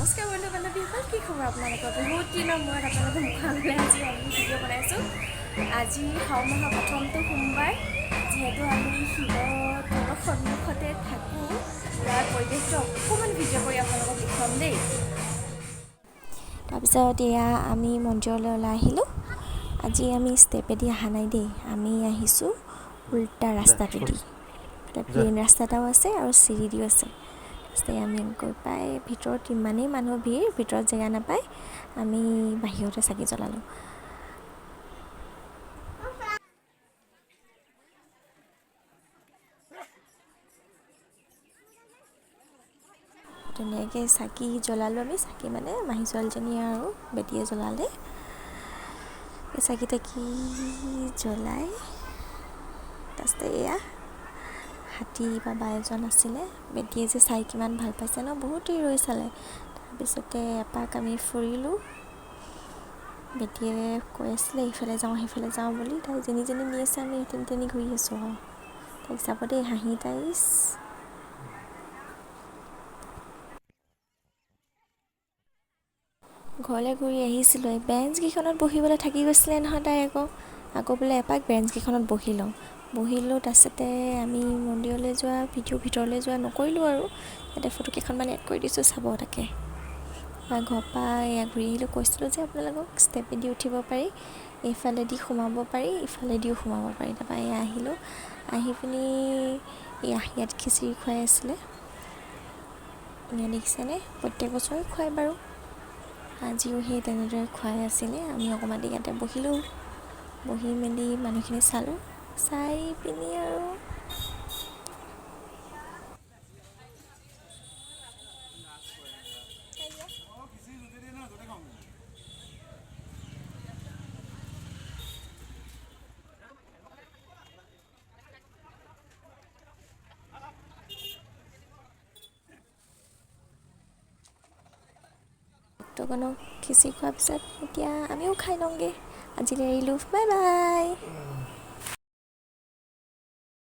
নমস্কাৰ বন্ধু বান্ধৱীসকল, কি খবৰ আপোনালোকৰ? বহুত দিনৰ মূৰত আপোনালোকৰ মুখামুখি আজি আমি ভিডিঅ' বনাইছোঁ। আজি শাওণ মাহৰ প্ৰথমটো সোমবাৰ, যিহেতু আমি শিৱদৌলৰ সন্মুখতে থাকোঁ, ইয়াৰ পৰিৱেশটো অকণমান ভিডিঅ' কৰি আপোনালোকক দেখুৱাম দেই। তাৰপিছত এয়া আমি মন্দিৰলৈ ওলাই আহিলোঁ। আজি আমি ষ্টেপেদি অহা নাই দেই, আমি আহিছোঁ উল্টা ৰাস্তাটোদি। প্লেইন ৰাস্তা এটাও আছে আৰু চিৰি দিও আছে। আমি গৈ পাই ভিতৰত ইমানেই মানুহ ভিৰ, ভিতৰত জেগা নাপায়, আমি বাহিৰতে চাকি জ্বলালোঁ। ধুনীয়াকৈ চাকি জ্বলালোঁ আমি, চাকি মানে মাহী ছোৱালীজনীয়ে আৰু বেটীয়ে জ্বলালে। এই চাকি তাকি জ্বলাই তাৰপিছতে এয়া হাতী বাবা এজন আছিলে, বেটীয়ে যে চাই কিমান ভাল পাইছে ন, বহুত দেৰি ৰৈ চালে। তাৰপিছতে এপাক আমি ফুৰিলোঁ। বেটীয়ে কৈ আছিলে ইফালে যাওঁ সেইফালে যাওঁ বুলি, তাই যেনি নি আছে আমি তেনি ঘূৰি আছোঁ আৰু। তাইক চাব দেই, হাঁহি তাইচ। ঘৰলৈ ঘূৰি আহিছিলোঁ, এই বেঞ্চকেইখনত বহিবলৈ থাকি গৈছিলে নহয় তাই আকৌ বোলে এপাক বেঞ্চকেইখনত বহিলোঁ। তাৰপিছতে আমি মন্দিৰলৈ যোৱা ভিডিঅ' ভিতৰলৈ যোৱা নকৰিলোঁ আৰু, ইয়াতে ফটো কেইখনমান এড কৰি দিছোঁ, চাব তাকে। ঘৰৰ পৰা এয়া ঘূৰি আহিলোঁ, কৈছিলোঁ যে আপোনালোকক ষ্টেপেদি উঠিব পাৰি, এইফালেদি সোমাব পাৰি, ইফালেদিও সোমাব পাৰি। তাৰপৰা এয়া আহিলোঁ, আহি পিনি ইয়াত খিচিৰি খুৱাই আছিলে। এয়া দেখিছেনে, প্ৰত্যেক বছৰে খুৱাই বাৰু, আজিও সেই তেনেদৰে খুৱাই আছিলে। আমি অকণমান ইয়াতে বহিলোঁ, বহি মেলি মানুহখিনি চালোঁ, চাই পিনি আৰু ভক্তগণক খিচিৰি খোৱাৰ পিছত এতিয়া আমিও খাই লওঁগৈ। আজিলৈ এৰিলোঁ, বাই বাই।